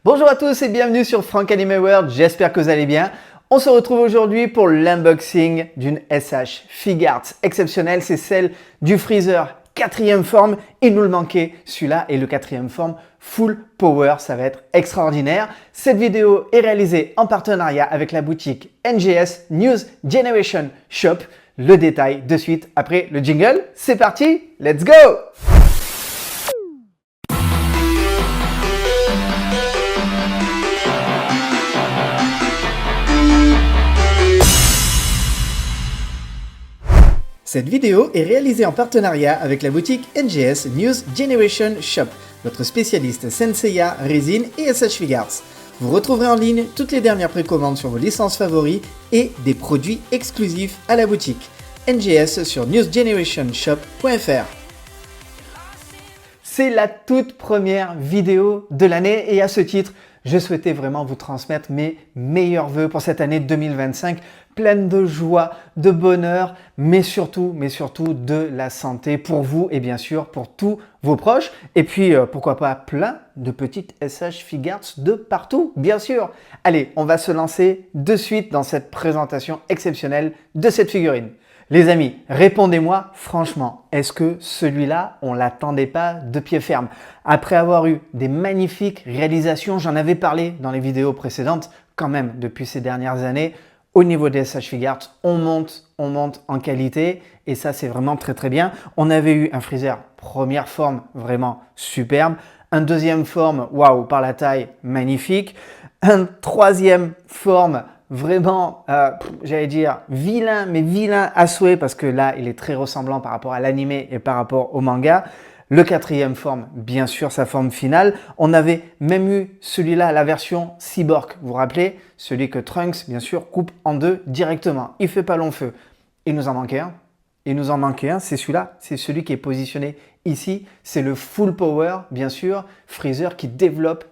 Bonjour à tous et bienvenue sur Frank Anime World, j'espère que vous allez bien. On se retrouve aujourd'hui pour l'unboxing d'une SH Figuarts exceptionnelle, c'est celle du Freezer 4e forme. Il nous le manquait celui-là et le 4e forme Full Power, ça va être extraordinaire. Cette vidéo est réalisée en partenariat avec la boutique NGS News Generation Shop. Le détail de suite après le jingle. C'est parti, let's go! Cette vidéo est réalisée en partenariat avec la boutique NGS News Generation Shop, votre spécialiste Senseiya, résine et SH Figuarts. Vous retrouverez en ligne toutes les dernières précommandes sur vos licences favoris et des produits exclusifs à la boutique. NGS sur newsgenerationshop.fr. C'est la toute première vidéo de l'année et à ce titre, je souhaitais vraiment vous transmettre mes meilleurs vœux pour cette année 2025, pleine de joie, de bonheur, mais surtout de la santé pour vous et bien sûr pour tous vos proches. Et puis, pourquoi pas plein de petites SH Figuarts de partout, bien sûr. Allez, on va se lancer de suite dans cette présentation exceptionnelle de cette figurine. Les amis, répondez-moi franchement, est-ce que celui-là, on ne l'attendait pas de pied ferme? Après avoir eu des magnifiques réalisations, j'en avais parlé dans les vidéos précédentes, quand même, depuis ces dernières années, au niveau des SH Figuarts, on monte en qualité et ça, c'est vraiment très bien. On avait eu un Freezer première forme vraiment superbe, un deuxième forme, waouh, par la taille, magnifique, un troisième forme vraiment, j'allais dire vilain, mais vilain à souhait parce que là, il est très ressemblant par rapport à l'animé et par rapport au manga. Le quatrième forme, bien sûr, sa forme finale. On avait même eu celui-là, la version Cyborg. Vous vous rappelez? Celui que Trunks, bien sûr, coupe en deux directement. Il fait pas long feu. Il nous en manquait un. Il nous en manquait un, c'est celui-là. C'est celui qui est positionné ici. C'est le Full Power, bien sûr. Freezer qui développe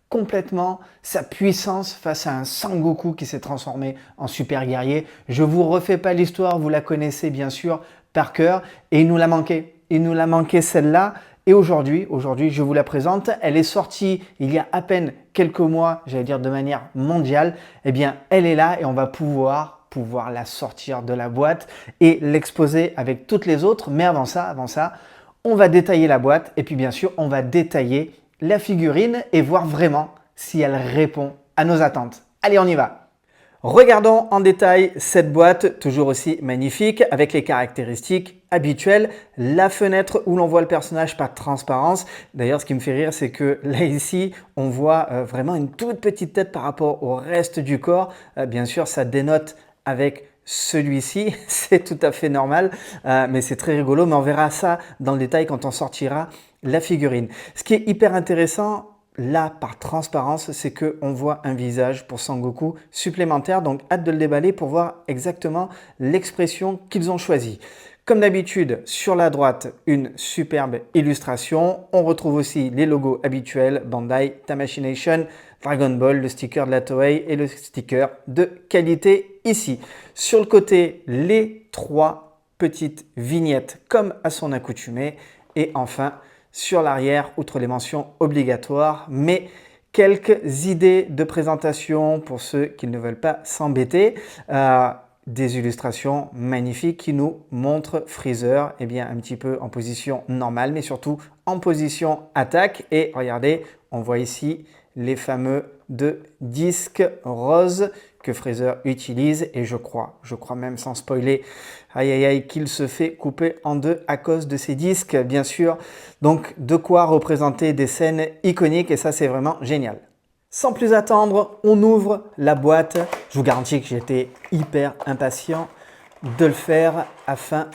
complètement sa puissance face à un Sangoku qui s'est transformé en super guerrier. Je vous refais pas l'histoire, vous la connaissez bien sûr par cœur et il nous l'a manqué. Il nous l'a manqué celle-là et aujourd'hui, je vous la présente. Elle est sortie il y a à peine quelques mois, j'allais dire de manière mondiale. Eh bien, elle est là et on va pouvoir la sortir de la boîte et l'exposer avec toutes les autres. Mais avant ça, on va détailler la boîte et puis bien sûr, on va détailler la figurine et voir vraiment si elle répond à nos attentes. Allez, on y va! Regardons en détail cette boîte, toujours aussi magnifique, avec les caractéristiques habituelles. La fenêtre où l'on voit le personnage, pas de transparence. D'ailleurs, ce qui me fait rire, c'est que là, ici, on voit vraiment une toute petite tête par rapport au reste du corps. Bien sûr, ça dénote avec celui-ci, c'est tout à fait normal, mais c'est très rigolo. Mais on verra ça dans le détail quand on sortira la figurine. Ce qui est hyper intéressant, là, par transparence, c'est qu'on voit un visage pour Sangoku supplémentaire. Donc, hâte de le déballer pour voir exactement l'expression qu'ils ont choisie. Comme d'habitude, sur la droite, une superbe illustration. On retrouve aussi les logos habituels, Bandai, Tamashii Nation, Dragon Ball, le sticker de la Toei et le sticker de qualité ici. Sur le côté, les trois petites vignettes comme à son accoutumée. Et enfin, sur l'arrière, outre les mentions obligatoires, mais quelques idées de présentation pour ceux qui ne veulent pas s'embêter. Des illustrations magnifiques qui nous montrent Freezer un petit peu en position normale, mais surtout en position attaque. Et regardez, on voit ici les fameux deux disques roses que Freezer utilise et je crois même sans spoiler, qu'il se fait couper en deux à cause de ces disques, bien sûr. Donc, de quoi représenter des scènes iconiques et ça, c'est vraiment génial. Sans plus attendre, on ouvre la boîte. Je vous garantis que j'étais hyper impatient de le faire afin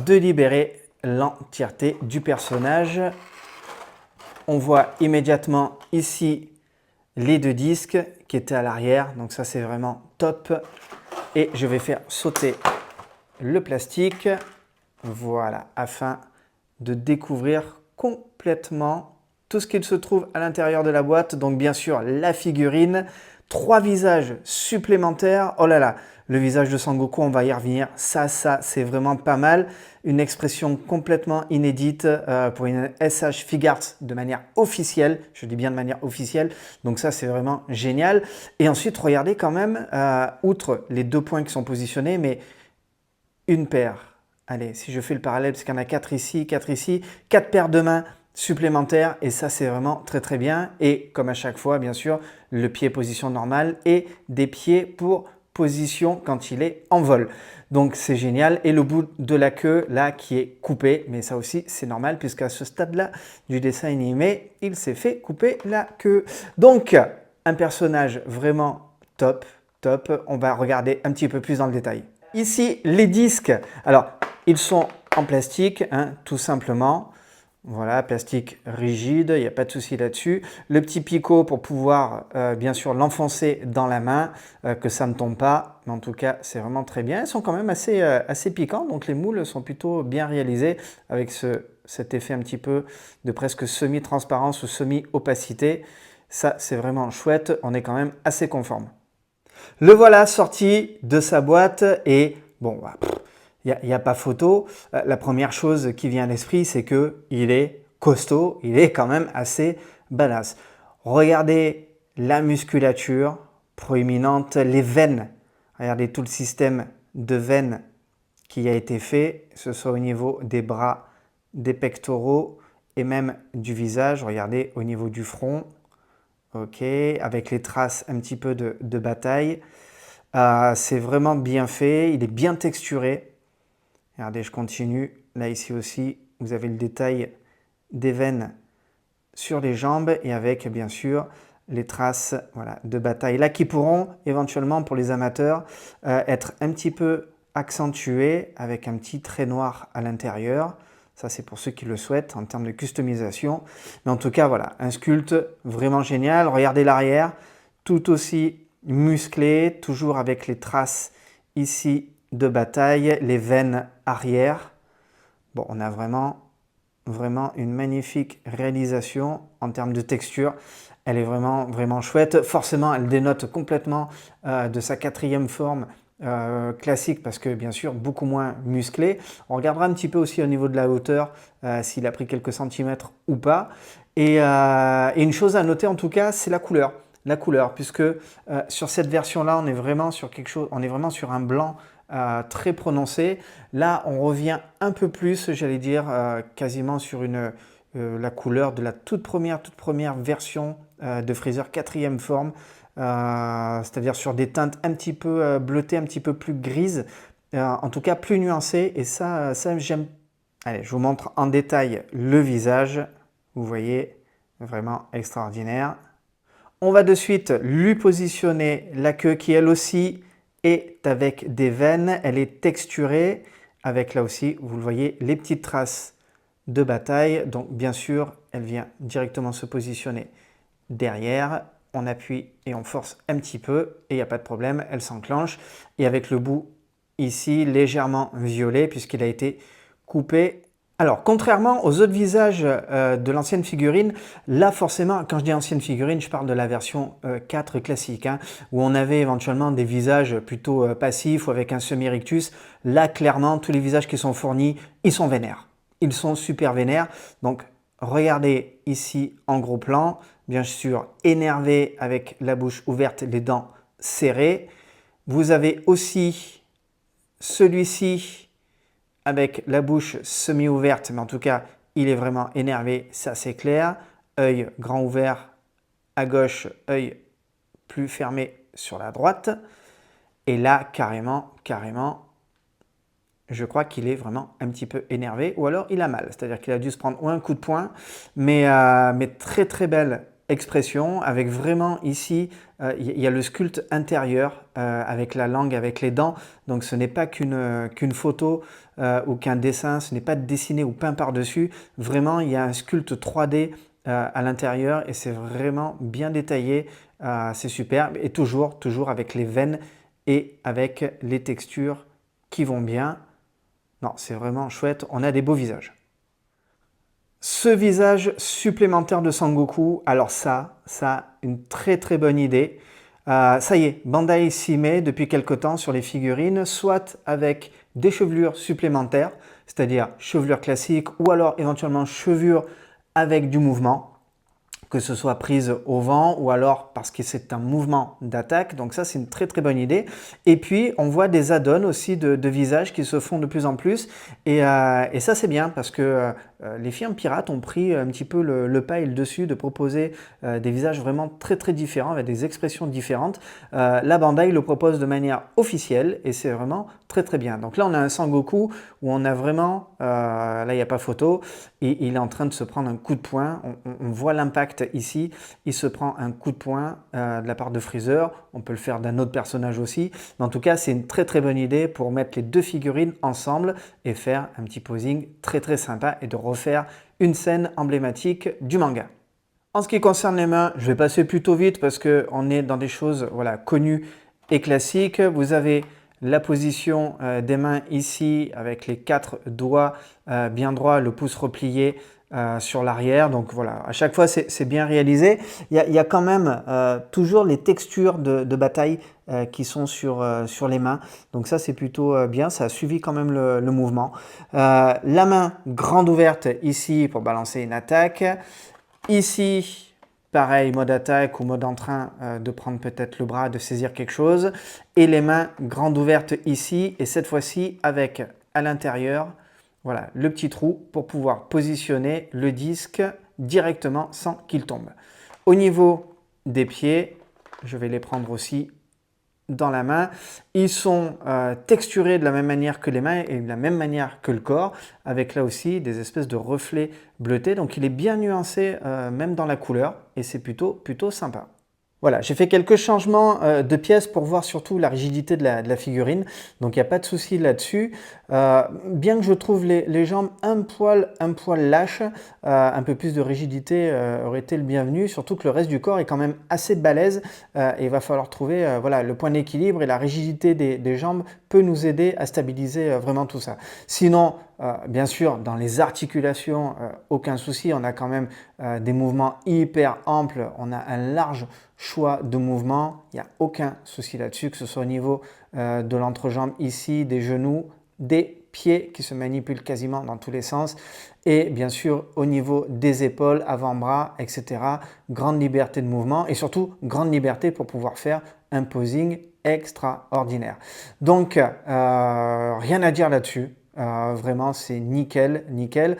de libérer l'entièreté du personnage. On voit immédiatement ici les deux disques qui étaient à l'arrière. Donc ça, c'est vraiment top. Et je vais faire sauter le plastique. Voilà, afin de découvrir complètement tout ce qu'il se trouve à l'intérieur de la boîte. Donc bien sûr, la figurine, 3 visages supplémentaires. Oh là là, le visage de Sangoku, on va y revenir. Ça, c'est vraiment pas mal. Une expression complètement inédite pour une SH Figuarts de manière officielle. Je dis bien de manière officielle. Donc ça, c'est vraiment génial. Et ensuite, regardez quand même, outre les 2 points qui sont positionnés, mais une paire. Allez, si je fais le parallèle, parce qu'il y en a 4 ici, 4 paires de mains supplémentaires. Et ça, c'est vraiment très très bien. Et comme à chaque fois, bien sûr, le pied position normale et des pieds pour position quand il est en vol. Donc c'est génial. Et le bout de la queue là qui est coupé, mais ça aussi c'est normal puisqu'à ce stade-là du dessin animé, il s'est fait couper la queue. Donc un personnage vraiment top, top. On va regarder un petit peu plus dans le détail. Ici les disques, alors ils sont en plastique, hein, tout simplement. Voilà, plastique rigide, il n'y a pas de souci là-dessus. Le petit picot pour pouvoir bien sûr l'enfoncer dans la main, que ça ne tombe pas. Mais en tout cas, c'est vraiment très bien. Ils sont quand même assez piquants, donc les moules sont plutôt bien réalisés avec cet effet un petit peu de presque semi-transparence ou semi-opacité. Ça, c'est vraiment chouette. On est quand même assez conforme. Le voilà sorti de sa boîte et bon, bah, il n'y a pas photo. La première chose qui vient à l'esprit, c'est qu'il est costaud, il est quand même assez badass. Regardez la musculature proéminente, les veines. Regardez tout le système de veines qui a été fait, que ce soit au niveau des bras, des pectoraux et même du visage. Regardez au niveau du front, ok, avec les traces un petit peu de bataille. C'est vraiment bien fait, il est bien texturé. Regardez, je continue. Là, ici aussi, vous avez le détail des veines sur les jambes et avec, bien sûr, les traces voilà, de bataille. Là, qui pourront éventuellement, pour les amateurs, être un petit peu accentuées avec un petit trait noir à l'intérieur. Ça, c'est pour ceux qui le souhaitent en termes de customisation. Mais en tout cas, voilà, un sculpte vraiment génial. Regardez l'arrière, tout aussi musclé, toujours avec les traces ici de bataille, les veines arrière. Bon, on a vraiment une magnifique réalisation en termes de texture. Elle est vraiment chouette. Forcément, elle dénote complètement de sa 4e forme classique parce que bien sûr beaucoup moins musclé. On regardera un petit peu aussi au niveau de la hauteur s'il a pris quelques centimètres ou pas. Et une chose à noter en tout cas, c'est la couleur. La couleur, puisque sur cette version-là, on est vraiment sur quelque chose, on est vraiment sur un blanc très prononcé. Là, on revient un peu plus, j'allais dire, quasiment sur la couleur de la toute première version de Freezer 4e forme, c'est-à-dire sur des teintes un petit peu bleutées, un petit peu plus grises, en tout cas plus nuancées, et ça j'aime. Allez, je vous montre en détail le visage, vous voyez, vraiment extraordinaire. On va de suite lui positionner la queue qui elle aussi est avec des veines, elle est texturée avec là aussi, vous le voyez, les petites traces de bataille. Donc bien sûr, elle vient directement se positionner derrière. On appuie et on force un petit peu et il n'y a pas de problème, elle s'enclenche. Et avec le bout ici légèrement violet puisqu'il a été coupé. Alors, contrairement aux autres visages de l'ancienne figurine, là forcément, quand je dis ancienne figurine, je parle de la version 4 classique, hein, où on avait éventuellement des visages plutôt passifs ou avec un semi-rictus. Là, clairement, tous les visages qui sont fournis, ils sont vénères. Ils sont super vénères. Donc, regardez ici en gros plan, bien sûr énervé avec la bouche ouverte, les dents serrées. Vous avez aussi celui-ci avec la bouche semi-ouverte, mais en tout cas, il est vraiment énervé, ça c'est clair. Œil grand ouvert à gauche, œil plus fermé sur la droite. Et là, carrément, je crois qu'il est vraiment un petit peu énervé, ou alors il a mal. C'est-à-dire qu'il a dû se prendre ou un coup de poing, mais très belle expression, avec vraiment ici, il y a le sculpte intérieur, avec la langue, avec les dents. Donc ce n'est pas qu'une photo ou qu'un dessin, ce n'est pas dessiné ou peint par-dessus. Vraiment, il y a un sculpte 3D à l'intérieur et c'est vraiment bien détaillé. C'est superbe et toujours avec les veines et avec les textures qui vont bien. Non, c'est vraiment chouette. On a des beaux visages. Ce visage supplémentaire de Sangoku, alors ça, une très très bonne idée. Ça y est, Bandai s'y met depuis quelque temps sur les figurines, soit avec des chevelures supplémentaires, c'est-à-dire chevelure classique, ou alors éventuellement chevelure avec du mouvement, que ce soit prise au vent ou alors parce que c'est un mouvement d'attaque. Donc ça, c'est une très très bonne idée. Et puis, on voit des add-ons aussi de visages qui se font de plus en plus. Et ça, c'est bien parce que les firmes pirates ont pris un petit peu le pas et le dessus de proposer des visages vraiment très très différents avec des expressions différentes. La Bandai le propose de manière officielle et c'est vraiment très très bien. Donc là, on a un Sangoku où on a vraiment, là il n'y a pas photo, et il est en train de se prendre un coup de poing. On voit l'impact ici. Il se prend un coup de poing de la part de Freezer. On peut le faire d'un autre personnage aussi. Mais en tout cas, c'est une très très bonne idée pour mettre les deux figurines ensemble et faire un petit posing très très sympa et de refaire une scène emblématique du manga. En ce qui concerne les mains, je vais passer plutôt vite parce qu'on est dans des choses voilà, connues et classiques. Vous avez la position des mains ici avec les 4 doigts bien droits, le pouce replié sur l'arrière. Donc voilà, à chaque fois c'est bien réalisé. Il y a quand même toujours les textures de bataille qui sont sur les mains. Donc ça c'est plutôt bien, ça a suivi quand même le mouvement. La main grande ouverte ici pour balancer une attaque. Ici, pareil, mode attaque ou mode en train de prendre peut-être le bras, de saisir quelque chose. Et les mains grandes ouvertes ici. Et cette fois-ci, avec à l'intérieur, voilà, le petit trou pour pouvoir positionner le disque directement sans qu'il tombe. Au niveau des pieds, je vais les prendre aussi dans la main. Ils sont texturés de la même manière que les mains et de la même manière que le corps, avec là aussi des espèces de reflets bleutés. Donc il est bien nuancé même dans la couleur et c'est plutôt sympa. Voilà, j'ai fait quelques changements de pièces pour voir surtout la rigidité de la figurine, donc il n'y a pas de souci là-dessus. Bien que je trouve les jambes un poil lâches, un peu plus de rigidité aurait été le bienvenu, surtout que le reste du corps est quand même assez balèze et il va falloir trouver voilà, le point d'équilibre et la rigidité des jambes peut nous aider à stabiliser vraiment tout ça. Sinon, bien sûr, dans les articulations, aucun souci, on a quand même des mouvements hyper amples, on a un large choix de mouvements, il n'y a aucun souci là-dessus, que ce soit au niveau de l'entrejambe ici, des genoux, des pieds qui se manipulent quasiment dans tous les sens et bien sûr au niveau des épaules, avant-bras, etc. Grande liberté de mouvement et surtout grande liberté pour pouvoir faire un posing extraordinaire. Donc rien à dire là-dessus. Vraiment c'est nickel.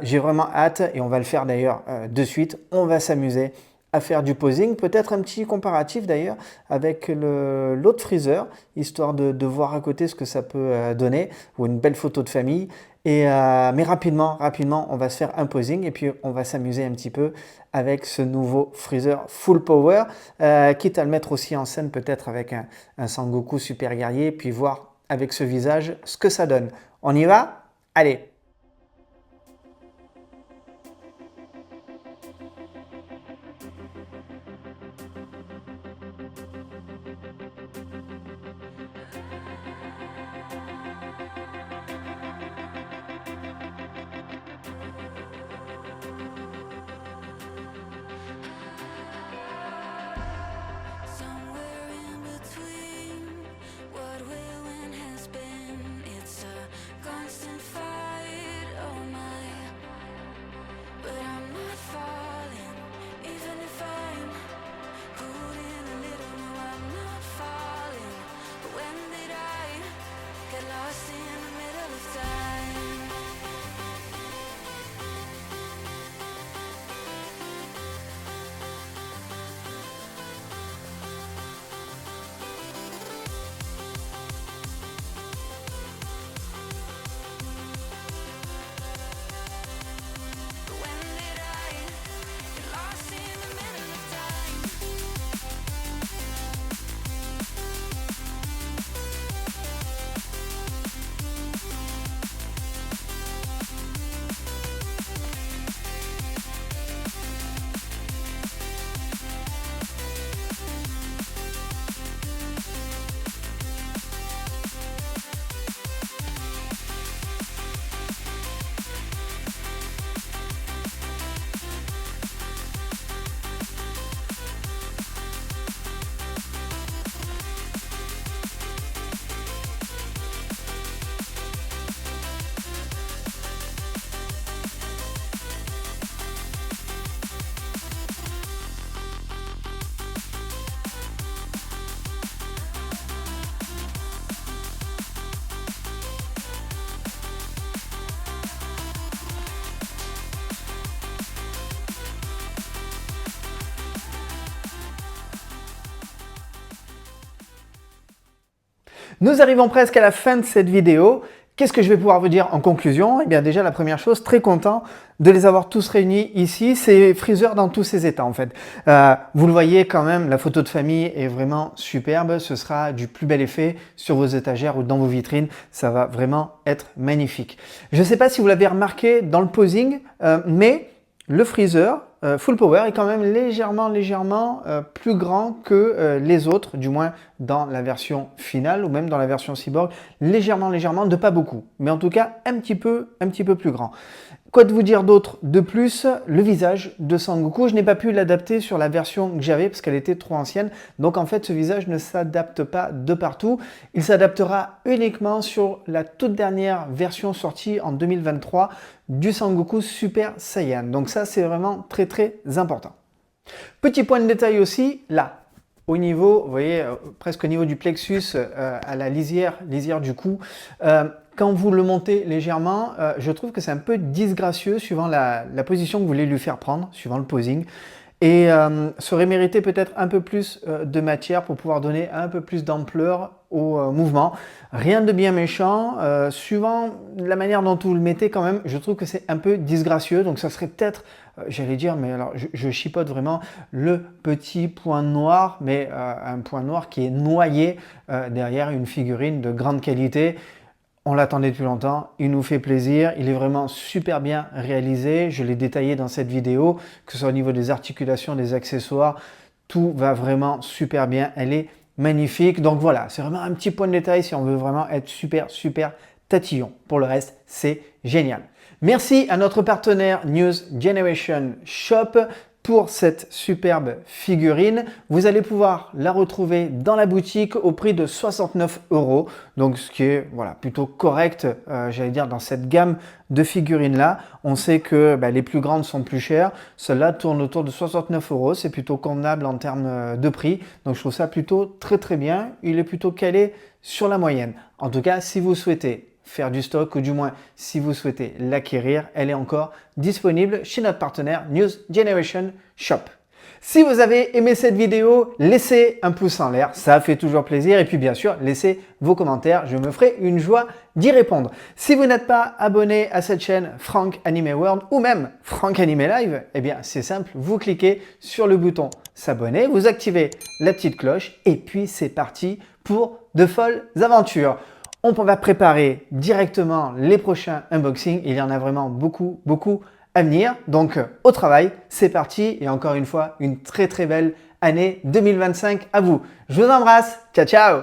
J'ai vraiment hâte et on va le faire d'ailleurs de suite. On va s'amuser à faire du posing, peut-être un petit comparatif d'ailleurs avec l'autre Freezer, histoire de voir à côté ce que ça peut donner, ou une belle photo de famille. Mais rapidement, on va se faire un posing et puis on va s'amuser un petit peu avec ce nouveau Freezer Full Power, quitte à le mettre aussi en scène peut-être avec un Sangoku super guerrier, puis voir avec ce visage ce que ça donne. On y va? Allez! Somewhere in between what will and has been, it's a constant fight. Nous arrivons presque à la fin de cette vidéo. Qu'est-ce que je vais pouvoir vous dire en conclusion? Eh bien déjà la première chose, très content de les avoir tous réunis ici, c'est freezer dans tous ses états en fait. Vous le voyez quand même, la photo de famille est vraiment superbe, ce sera du plus bel effet sur vos étagères ou dans vos vitrines, ça va vraiment être magnifique. Je ne sais pas si vous l'avez remarqué dans le posing, mais le freezer Full Power est quand même légèrement plus grand que les autres, du moins dans la version finale ou même dans la version Cyborg, légèrement, de pas beaucoup, mais en tout cas un petit peu plus grand. Quoi de vous dire d'autre de plus? Le visage de Sangoku, je n'ai pas pu l'adapter sur la version que j'avais parce qu'elle était trop ancienne. Donc en fait, ce visage ne s'adapte pas de partout. Il s'adaptera uniquement sur la toute dernière version sortie en 2023 du Sangoku Super Saiyan. Donc ça, c'est vraiment très important. Petit point de détail aussi, là, au niveau, vous voyez, presque au niveau du plexus, à la lisière du cou, quand vous le montez légèrement, je trouve que c'est un peu disgracieux suivant la position que vous voulez lui faire prendre, suivant le posing. Et ça aurait mérité peut-être un peu plus de matière pour pouvoir donner un peu plus d'ampleur au mouvement. Rien de bien méchant, suivant la manière dont vous le mettez quand même, je trouve que c'est un peu disgracieux. Donc ça serait peut-être, j'allais dire, mais alors je chipote vraiment, le petit point noir, mais un point noir qui est noyé derrière une figurine de grande qualité. On l'attendait depuis longtemps, il nous fait plaisir, il est vraiment super bien réalisé, je l'ai détaillé dans cette vidéo, que ce soit au niveau des articulations, des accessoires, tout va vraiment super bien, elle est magnifique. Donc voilà, c'est vraiment un petit point de détail si on veut vraiment être super tatillon. Pour le reste, c'est génial. Merci à notre partenaire News Generation Shop pour cette superbe figurine. Vous allez pouvoir la retrouver dans la boutique au prix de 69 €, donc ce qui est voilà, plutôt correct, j'allais dire, dans cette gamme de figurines là. On sait que les plus grandes sont plus chères, celle-là tourne autour de 69 €, c'est plutôt convenable en termes de prix, donc je trouve ça plutôt très bien, il est plutôt calé sur la moyenne. En tout cas, si vous souhaitez faire du stock ou du moins si vous souhaitez l'acquérir, elle est encore disponible chez notre partenaire News Generation Shop. Si vous avez aimé cette vidéo, laissez un pouce en l'air, ça fait toujours plaisir et puis bien sûr, laissez vos commentaires, je me ferai une joie d'y répondre. Si vous n'êtes pas abonné à cette chaîne Franck Anime World ou même Franck Anime Live, eh bien c'est simple, vous cliquez sur le bouton s'abonner, vous activez la petite cloche et puis c'est parti pour de folles aventures. On va préparer directement les prochains unboxings. Il y en a vraiment beaucoup à venir. Donc au travail, c'est parti. Et encore une fois, une très belle année 2025 à vous. Je vous embrasse. Ciao.